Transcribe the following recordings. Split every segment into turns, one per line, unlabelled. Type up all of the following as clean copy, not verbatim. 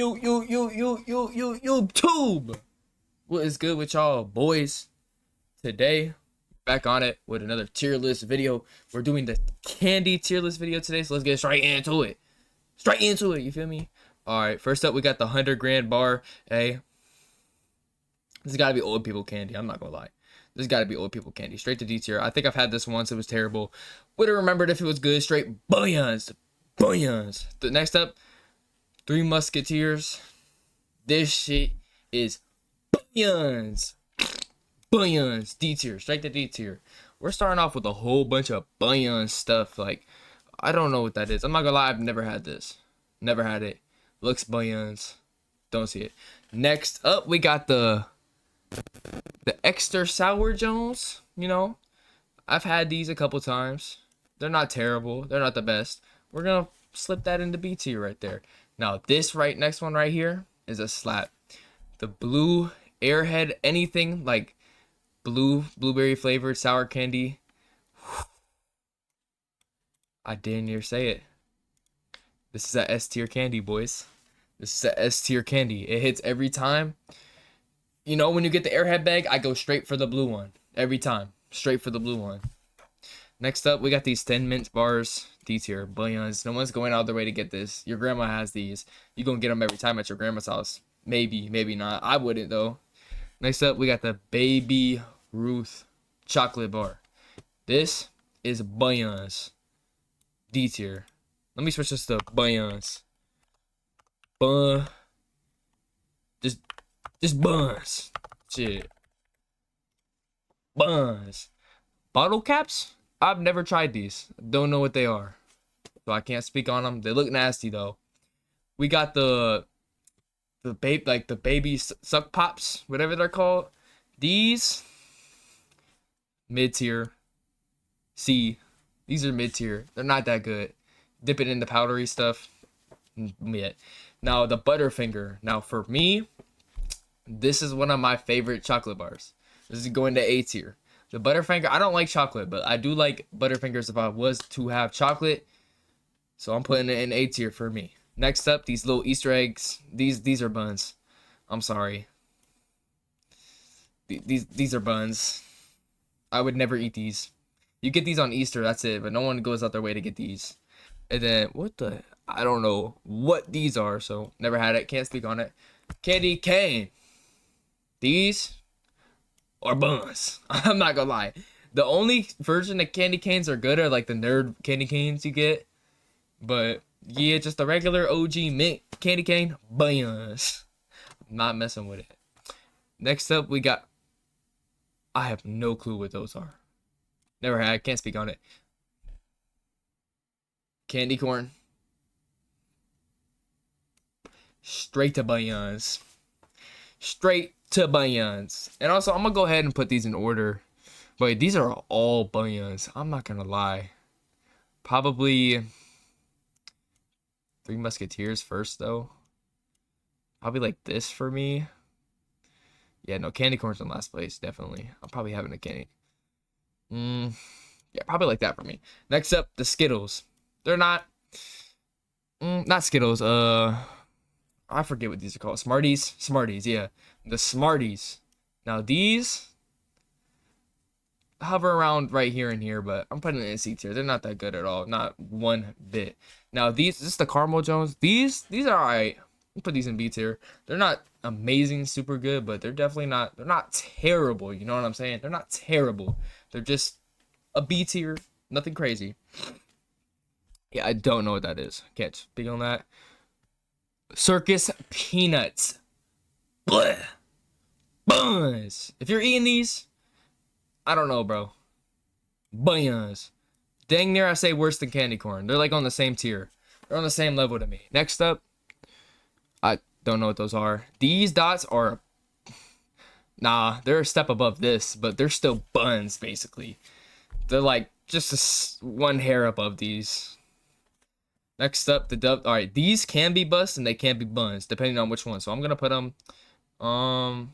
YouTube. What is good with y'all, boys? Today, back on it with another tier list video. We're doing the candy tier list video today, so let's get straight into it. Straight into it, you feel me? All right, first up, we got the 100 grand bar. Hey, this has got to be old people candy. I'm not gonna lie. This has got to be old people candy. Straight to D tier. I think I've had this once. It was terrible. Would have remembered if it was good. Straight billions. Billions. The next up, Three Musketeers. This shit is billions. Billions. D tier. Straight to D tier. We're starting off with a whole bunch of billions stuff. Like, I don't know what that is. I'm not gonna lie. I've never had this. Never had it. Looks billions. Don't see it. Next up, we got the Extra Sour Jones. You know, I've had these a couple times. They're not terrible. They're not the best. We're gonna slip that into B tier right there. Now this next one right here is a slap. The blue Airhead, anything like blueberry flavored sour candy. I dare near say it. This is a S tier candy, boys. This is a S tier candy. It hits every time. You know, when you get the Airhead bag, I go straight for the blue one. Every time. Straight for the blue one. Next up, we got these Thin Mints bars. D tier. Billions. No one's going out of their way to get this. Your grandma has these. You gonna get them every time at your grandma's house. Maybe, maybe not. I wouldn't, though. Next up, we got the Baby Ruth chocolate bar. This is billions. D tier. Let me switch this to billions. Just buns. Shit. Buns. Bottle caps? I've never tried these. Don't know what they are. So I can't speak on them. They look nasty though. We got the baby suck pops, whatever they're called. These mid tier. C. These are mid tier. They're not that good. Dip it in the powdery stuff. Yeah. Now the Butterfinger. Now for me, this is one of my favorite chocolate bars. This is going to A tier. The Butterfinger, I don't like chocolate, but I do like Butterfingers if I was to have chocolate. So I'm putting it in A tier for me. Next up, these little Easter eggs. These are buns. I'm sorry. These are buns. I would never eat these. You get these on Easter, that's it. But no one goes out their way to get these. And then, I don't know what these are, so never had it. Can't speak on it. Candy cane. These are buns. I'm not gonna lie. The only version of candy canes are good are like the nerd candy canes you get. But yeah, just the regular OG mint candy cane, buns. I'm not messing with it. Next up, we got, I have no clue what those are. Never had, can't speak on it. Candy corn. Straight to buns. Straight to buns. And also, I'm gonna go ahead and put these in order. But these are all buns. I'm not gonna lie. Probably Three Musketeers first, though. Probably like this for me. Yeah, no, candy corn's in last place, definitely. I'm probably having a candy. Yeah, probably like that for me. Next up, the Skittles. They're not Skittles. I forget what these are called. Smarties? Smarties, yeah. The Smarties. Now these hover around right here and here, but I'm putting it in C tier. They're not that good at all. Not one bit. Now this is the Caramel Jones. These are alright. I'll put these in B tier. They're not amazing, super good, but they're definitely not, they're not terrible. You know what I'm saying? They're not terrible. They're just a B tier. Nothing crazy. Yeah, I don't know what that is. Can't speak on that. Circus Peanuts. Bleh. Buns. If you're eating these, I don't know, bro. Buns. Dang near I say worse than candy corn. They're like on the same tier. They're on the same level to me. Next up, I don't know what those are. These dots are, nah, they're a step above this, but they're still buns, basically. They're like just one hair above these. Next up, the Dove. All right, these can be bust and they can be buns, depending on which one. So I'm gonna put them, I'm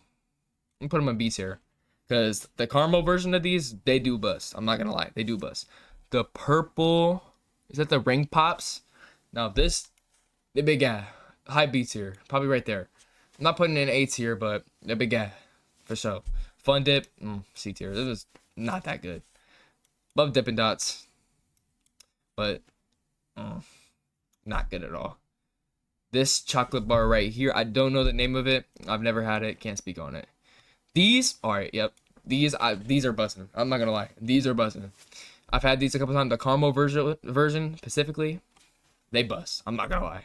gonna put them in B tier, because the caramel version of these, they do bust. I'm not gonna lie, they do bust. The purple, is that the ring pops? Now this, the big guy, high B tier, probably right there. I'm not putting in A tier, but a big guy for sure. Fun Dip, C tier. It was not that good. Love Dippin' Dots, but not good at all. This chocolate bar right here, I don't know the name of it. I've never had it. Can't speak on it. These, all right, yep. These are busting. I'm not gonna lie. These are busting. I've had these a couple times. The caramel version specifically, they bust. I'm not gonna lie.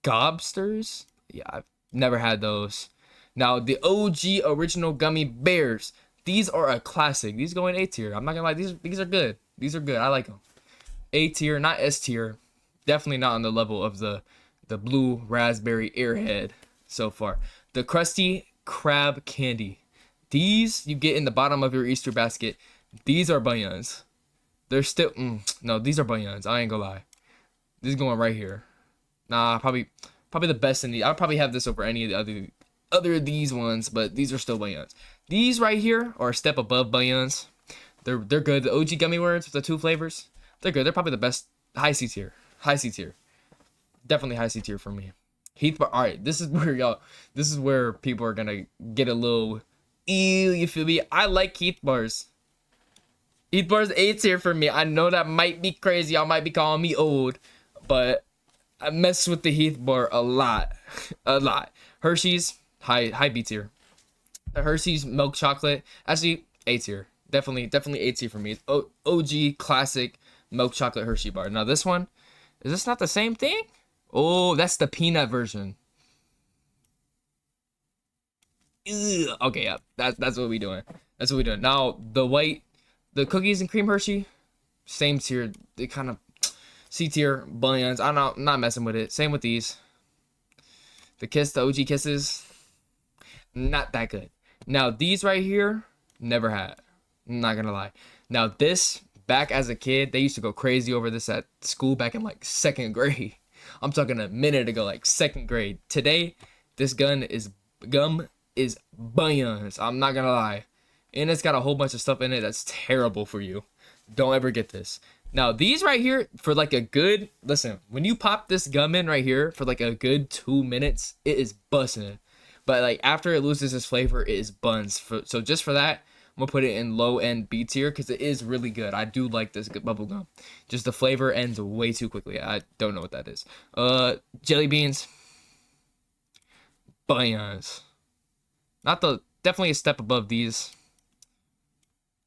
Gobsters, yeah, I've never had those. Now the OG original gummy bears. These are a classic. These go in A tier. I'm not gonna lie. These are good. These are good. I like them. A tier, not S tier. Definitely not on the level of the blue raspberry airhead so far. The Krusty Krab candy. These you get in the bottom of your Easter basket. These are bunions. They're still no. These are bunions. I ain't gonna lie. This is going right here. Nah, probably the best in the. I'll probably have this over any of the other of these ones, but these are still bunions. These right here are a step above bunions. They're good. The OG gummy worms with the 2 flavors. They're good. They're probably the best. High C tier. High C tier. Definitely high C tier for me. Heath bar. All right, this is where y'all. This is where people are gonna get a little. Ew, you feel me? I like Heath bars. Heath bars A tier for me. I know that might be crazy. Y'all might be calling me old, but I mess with the Heath bar a lot, a lot. Hershey's high B tier. The Hershey's milk chocolate actually A tier. Definitely A tier for me. It's OG classic milk chocolate Hershey bar. Now this one, is this not the same thing? Oh, that's the peanut version. Ugh. Okay, yeah, that's what we doing. That's what we doing. Now the cookies and cream Hershey, same tier. They kind of C tier bunions. I'm not messing with it. Same with these. The OG Kisses, not that good. Now these right here, never had. I'm not gonna lie. Now this, back as a kid, they used to go crazy over this at school back in like 2nd grade. I'm talking a minute ago, like 2nd grade. Today, this gum is bunions. I'm not gonna lie. And it's got a whole bunch of stuff in it that's terrible for you. Don't ever get this. Now, these right here, for like a good, listen, when you pop this gum in right here for like a good 2 minutes, it is busting. But like after it loses its flavor, it is buns. So just for that, I'm gonna put it in low end B tier because it is really good. I do like this bubble gum. Just the flavor ends way too quickly. I don't know what that is. Jelly beans, bunions. Definitely a step above these.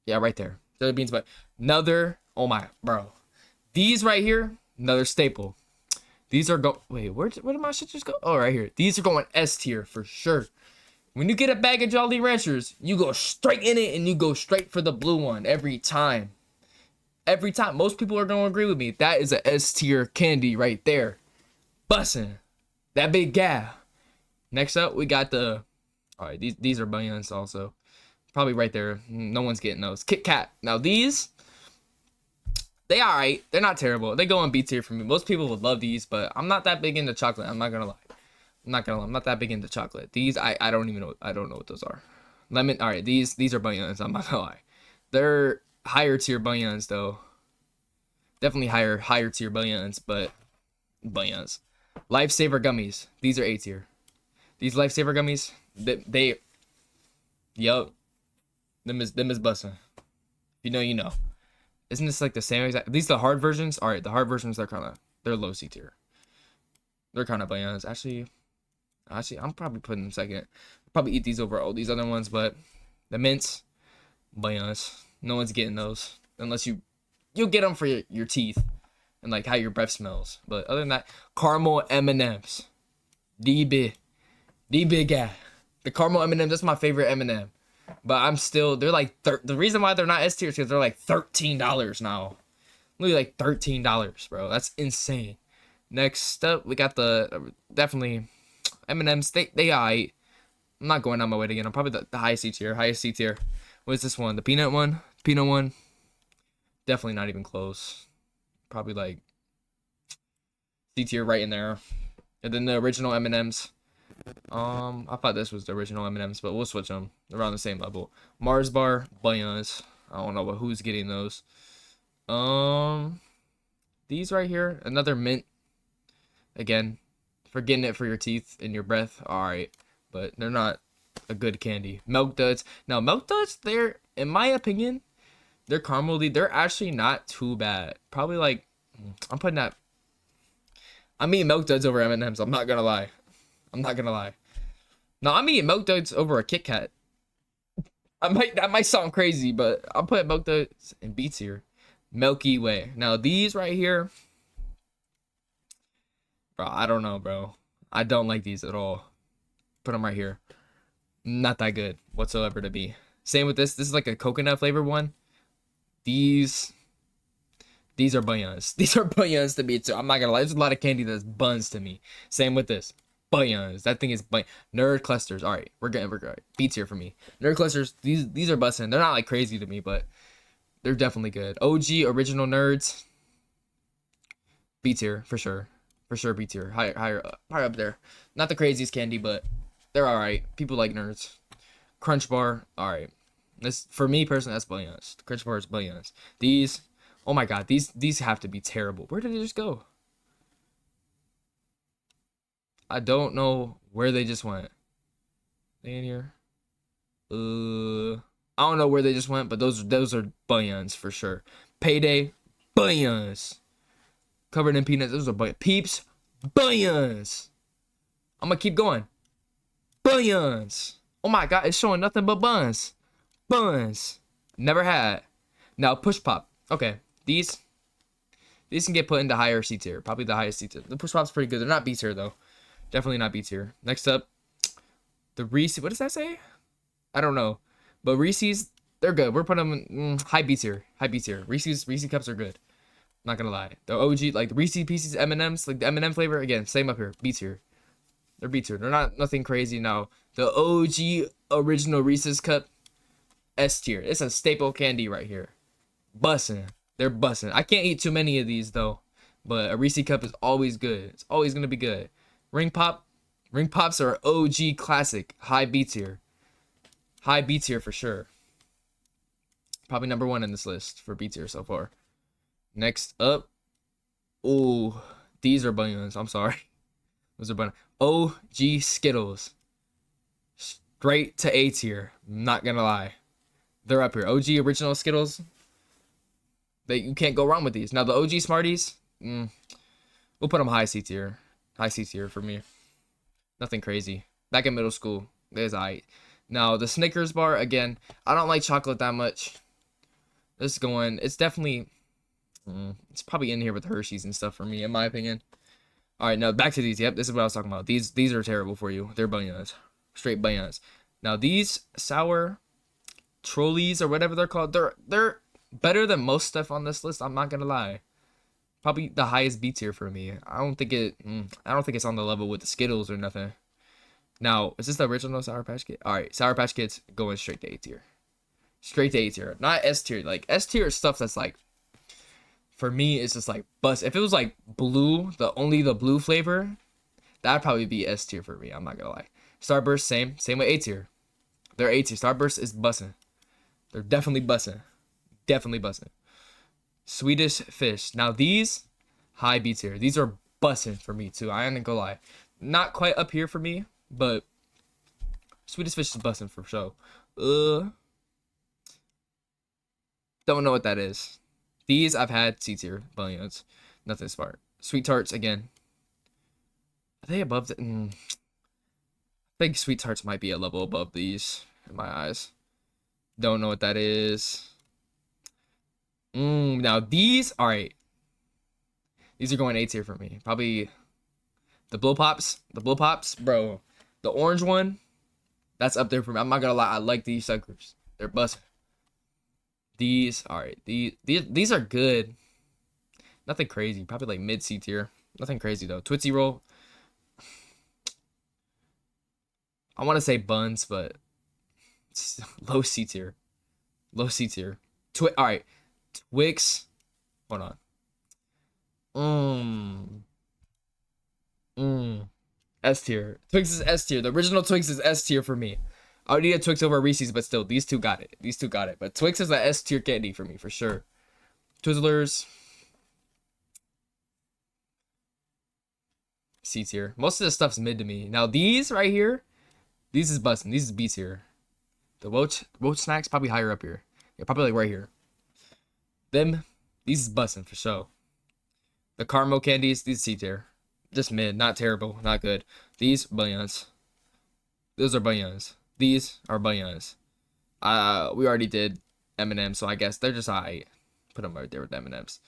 Yeah, right there. Jelly beans, but another. Oh my, bro. These right here, another staple. These are wait, where did my shit just go? Oh, right here. These are going S tier for sure. When you get a bag of Jolly Ranchers, you go straight in it and you go straight for the blue one every time. Every time. Most people are going to agree with me. That is a S tier candy right there. Bussin'. That big guy. Next up, we got the. All right, these are bunions also. Probably right there. No one's getting those. Kit Kat. Now these, they all right. They're not terrible. They go in B tier for me. Most people would love these, but I'm not that big into chocolate. I'm not gonna lie. I'm not that big into chocolate. These I don't even know. I don't know what those are. Lemon. All right. These are bunions. I'm not gonna lie. They're higher tier bunions though. Definitely higher tier bunions, but bunions. Lifesaver gummies. These are A tier. These Lifesaver gummies. They yup. Them is bussin'. If you know, you know. Isn't this like the same exact? These the hard versions. All right, the hard versions they're low C tier. They're kind of bananas. Actually, I'm probably putting them second. I'll probably eat these over all these other ones, but the mints, bananas. No one's getting those unless you'll get them for your teeth and like how your breath smells. But other than that, caramel M&Ms, the big guy. The caramel M&Ms. That's my favorite M&M. But they're like, the reason why they're not S tier is because they're like $13 now. Literally like $13, bro. That's insane. Next up, we got definitely M&M's. They alright. I'm not going on my way to get them. Probably the highest C tier. What is this one? The peanut one? Peanut one? Definitely not even close. Probably like C tier right in there. And then the original M&M's. I thought this was the original M&M's, but we'll switch them. They're around the same level. Mars bar, bunions. I don't know who's getting those. These right here, another mint. Again, for getting it for your teeth and your breath. All right, but they're not a good candy. Milk Duds. Now, Milk Duds, they're, in my opinion, they're caramely. They're actually not too bad. Probably like, I'm putting that. I'm eating Milk Duds over M&Ms. I'm not gonna lie. I'm not gonna lie. No, I'm eating Milk Duds over a Kit Kat. That might sound crazy, but I'll put Milk Duds in B tier. Milky Way. Now these right here, bro, I don't know, bro. I don't like these at all. Put them right here. Not that good whatsoever to me. Same with this. This is like a coconut flavor one. These are buns. These are buns to me too. I'm not gonna lie. There's a lot of candy that's buns to me. Same with this. Buns. That thing is bun. Nerd clusters. All right, we're good. B tier for me. Nerd clusters. These are busting. They're not like crazy to me, but they're definitely good. OG original nerds. B tier for sure. For sure, B tier. Higher up there. Not the craziest candy, but they're all right. People like nerds. Crunch bar. All right. This for me personally, that's buns. Crunch bar is buns. These. Oh my god, these have to be terrible. Where did they just go? I don't know where they just went. They in here? I don't know where they just went, but those are buns for sure. Payday, buns. Covered in peanuts, those are buns. Peeps, buns. I'm gonna keep going. Buns. Oh my god, it's showing nothing but buns. Buns. Never had. Now push pop. Okay, these can get put into higher C tier. Probably the highest C tier. The push pop's pretty good. They're not B tier though. Definitely not B tier. Next up, the Reese. What does that say? I don't know. But Reese's, they're good. We're putting them in high B tier. High B tier. Reese cups are good. Not gonna lie. The OG, like the Reese Pieces M&Ms, like the M&M flavor, again, same up here. B tier. They're B tier. They're not nothing crazy now. The OG original Reese's cup, S tier. It's a staple candy right here. Bussin'. They're bussin'. I can't eat too many of these though. But a Reese cup is always good. It's always gonna be good. Ring Pops are OG classic. High B tier. High B tier for sure. Probably number one in this list for B tier so far. Next up. Ooh, these are buns. I'm sorry. Those are buns. OG Skittles. Straight to A tier. Not gonna lie. They're up here. OG original Skittles. You can't go wrong with these. Now the OG Smarties. We'll put them high C tier. High C tier for me. Nothing crazy. Back in middle school, there's aight. Now the Snickers bar, again, I don't like chocolate that much. This is going, it's definitely, it's probably in here with Hershey's and stuff for me, in my opinion. All right, now back to these. Yep, this is what I was talking about. These are terrible for you. They're bananas. Straight bananas. Now these sour trolleys or whatever they're called, they're better than most stuff on this list. I'm not gonna lie. Probably the highest B tier for me. I don't think it's on the level with the Skittles or nothing. Now, is this the original Sour Patch Kid? All right, Sour Patch Kids going straight to A tier. Straight to A tier, not S tier. Like S tier is stuff that's like, for me, it's just like bust. If it was like blue, only the blue flavor, that'd probably be S tier for me. I'm not gonna lie. Starburst, same with A tier. They're A tier. Starburst is bussin'. They're definitely bussin'. Definitely bussin'. Swedish Fish. Now these, high B tier. These are bussin' for me too. I ain't gonna lie. Not quite up here for me, but Swedish Fish is bussin' for sure. Don't know what that is. These I've had C tier. Billions. Nothing smart. Sweet Tarts again. Are they above the? I think Sweet Tarts might be a level above these in my eyes. Don't know what that is. Now these, all right. These are going A tier for me. Probably the Blow Pops. The Blow Pops, bro. The orange one, that's up there for me. I'm not gonna lie. I like these suckers. They're busting. These, all right. These are good. Nothing crazy. Probably like mid C tier. Nothing crazy though. Tootsie Roll. I want to say buns, but it's low C tier. Low C tier. All right. Twix. Hold on. S tier. Twix is S tier. The original Twix is S tier for me. I would eat a Twix over Reese's, but still, these two got it. These two got it. But Twix is an S tier candy for me, for sure. Twizzlers. C tier. Most of this stuff's mid to me. Now these right here, these is busting. These is B tier. The Roach snacks probably higher up here. Yeah, probably like right here. These is busting for sure. The caramel candies, these C tier. Just mid, not terrible, not good. These bunions. Those are bunions. These are bunions. We already did M&M's, so I guess they're just alright. Put them right there with M&M's.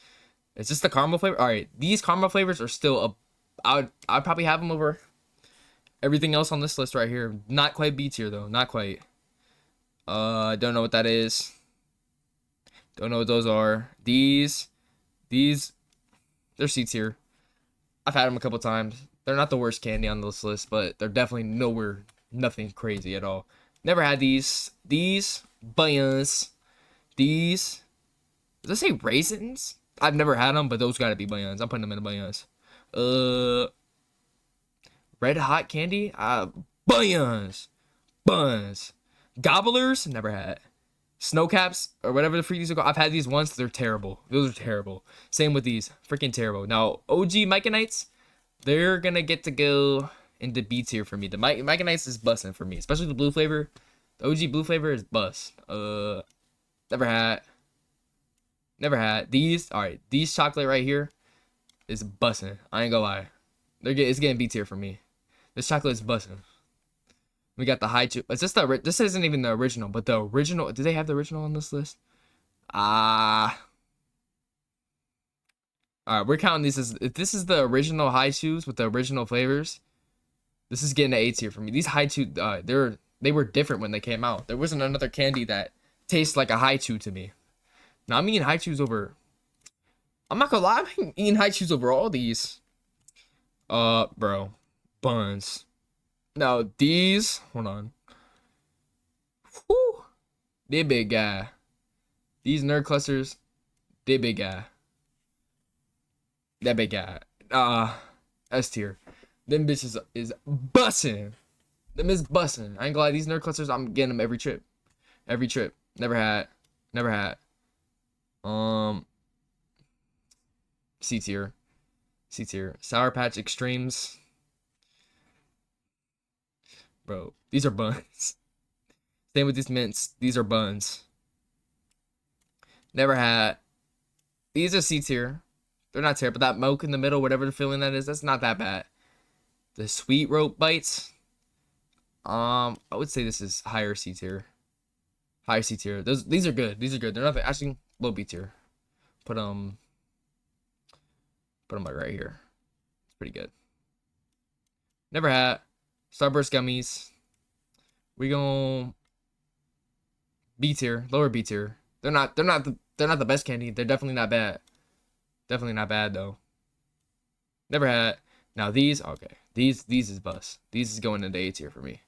It's just the caramel flavor. All right, these caramel flavors are still I'd probably have them over everything else on this list right here. Not quite B tier though. Not quite. Don't know what that is. Don't know what those are. These, they're C tier. I've had them a couple times. They're not the worst candy on this list, but they're definitely nothing crazy at all. Never had these. These bunions. These. Does it say raisins? I've never had them, but those gotta be bunions. I'm putting them in the bunions. Red hot candy? Bunions. Buns. Gobblers? Never had. Snow caps or whatever the freak these are called. I've had these once. They're terrible. Those are terrible. Same with these. Freaking terrible. Now, OG Myconites, they're gonna get to go into B tier for me. The Myconites is busting for me, especially the blue flavor. The OG blue flavor is bust. Never had. Never had. These, all right. These chocolate right here is busting. I ain't gonna lie. It's getting B tier for me. This chocolate is busting. We got the high chew. Is this this isn't even the original, but the original. Do they have the original on this list? All right, we're counting these as if this is the original high chews with the original flavors. This is getting an A tier for me. These high chew, they were different when they came out. There wasn't another candy that tastes like a high chew to me. Now I'm eating high chews over. I'm not gonna lie, I'm eating high chews over all these. Bro, buns. Now these, hold on. Whew, they big guy. These nerd clusters, they big guy. That big guy. S tier. Them bitches is bussin'. Them is bussin'. I ain't gonna lie, these nerd clusters, I'm getting them every trip. Every trip. Never had. Never had. C tier. C tier. Sour Patch Extremes. Bro, these are buns. Same with these mints. These are buns. Never had. These are C tier. They're not terrible. That milk in the middle, whatever the filling that is, that's not that bad. The sweet rope bites. I would say this is higher C tier. Higher C tier. These are good. These are good. They're nothing. Actually, low B tier. Put them like right here. It's pretty good. Never had. Starburst gummies. We gon' B tier, lower B tier. They're not the best candy. They're definitely not bad. Definitely not bad though. Never had. Now these, okay. These is bust. These is going into A tier for me.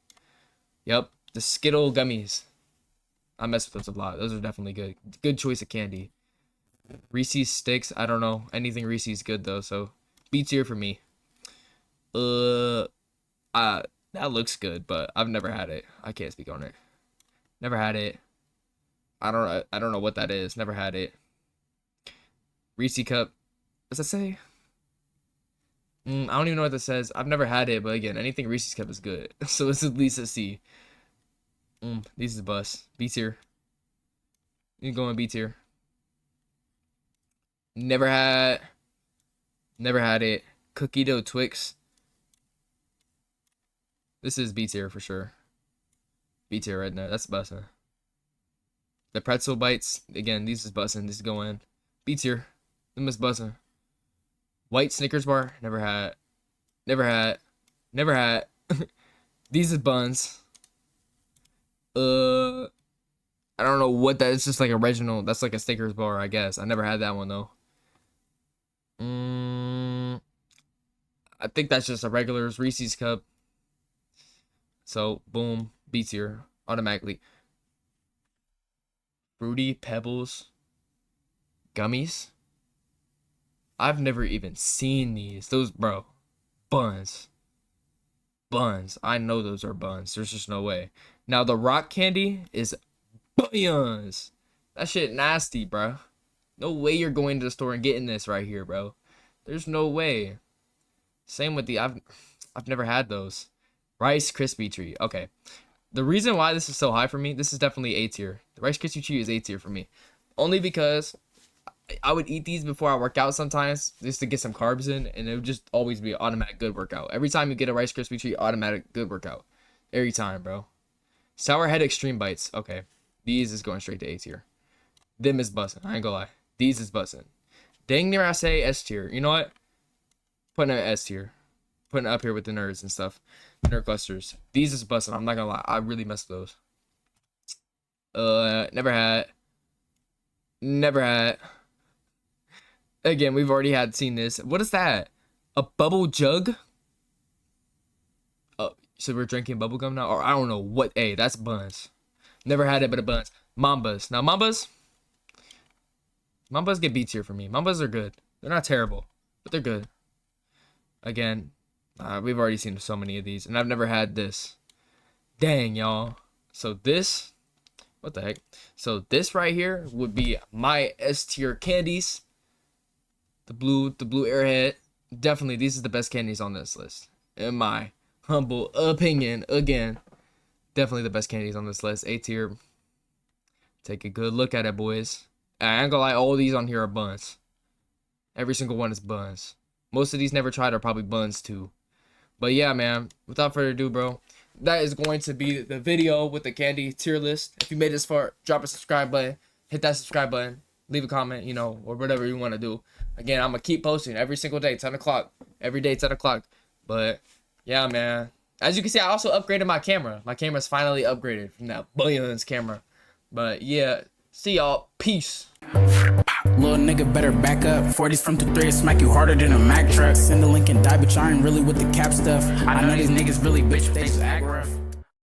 Yep, the Skittle gummies. I mess with those a lot. Those are definitely good. Good choice of candy. Reese's sticks. I don't know. Anything Reese's good though. So B tier for me. That looks good, but I've never had it. I can't speak on it. Never had it. I don't know what that is. Never had it. Reese cup. Does that say? I don't even know what that says. I've never had it, but again, anything Reese's cup is good. So it's at least a C. These is bust. B tier. You go in B tier. Never had it. Cookie dough Twix. This is B tier for sure. B tier right now. That's bussin'. The pretzel bites. Again, these is bussin'. This is going B tier. Them is bussin'. White Snickers bar. Never had. Never had. Never had. These is buns. I don't know what that is. Just like original. That's like a Snickers bar, I guess. I never had that one though. I think that's just a regular Reese's cup. So boom, B tier automatically. Fruity Pebbles gummies. I've never even seen these. Those, bro, buns. Buns. I know those are buns. There's just no way. Now the rock candy is buns. That shit nasty, bro. No way you're going to the store and getting this right here, bro. There's no way. Same with the I've never had those. Rice Krispie treat. Okay. The reason why this is so high for me, this is definitely A tier. The Rice Krispie treat is A tier for me. Only because I would eat these before I work out sometimes just to get some carbs in, and it would just always be an automatic good workout. Every time you get a Rice Krispie treat, automatic good workout. Every time, bro. Sour Head Extreme Bites. Okay. These is going straight to A tier. Them is bussin'. I ain't gonna lie. These is bussin'. Dang near I say S tier. You know what? Putting it S tier. Putting it up here with the nerds and stuff. Nerd clusters. These is bussin'. I'm not gonna lie. I really messed those. Never had. Never had. Again, we've already seen this. What is that? A bubble jug? Oh, so we're drinking bubble gum now? Or I don't know what. Hey, that's buns. Never had it but a buns. Mambas. Now Mambas get B tier for me. Mambas are good. They're not terrible, but they're good. Again, we've already seen so many of these, and I've never had this. Dang, y'all. So this, what the heck? So this right here would be my S tier candies. The blue Airhead. Definitely, these are the best candies on this list. In my humble opinion, again, definitely the best candies on this list. A tier. Take a good look at it, boys. I ain't gonna lie, all these on here are buns. Every single one is buns. Most of these never tried are probably buns too. But yeah, man, without further ado, bro, that is going to be the video with the candy tier list. If you made this far, drop a subscribe button, hit that subscribe button, leave a comment, you know, or whatever you want to do. Again, I'm gonna keep posting every single day, 10 o'clock, every day, 10 o'clock. But yeah, man, as you can see, I also upgraded my camera. My camera's finally upgraded from that billions camera. But yeah, see y'all. Peace.
Little nigga better back up. 40s from 2-3, smack you harder than a Mack truck. Send the link and die, but y'all ain't really with the cap stuff. I know these niggas really bitch, they just act rough.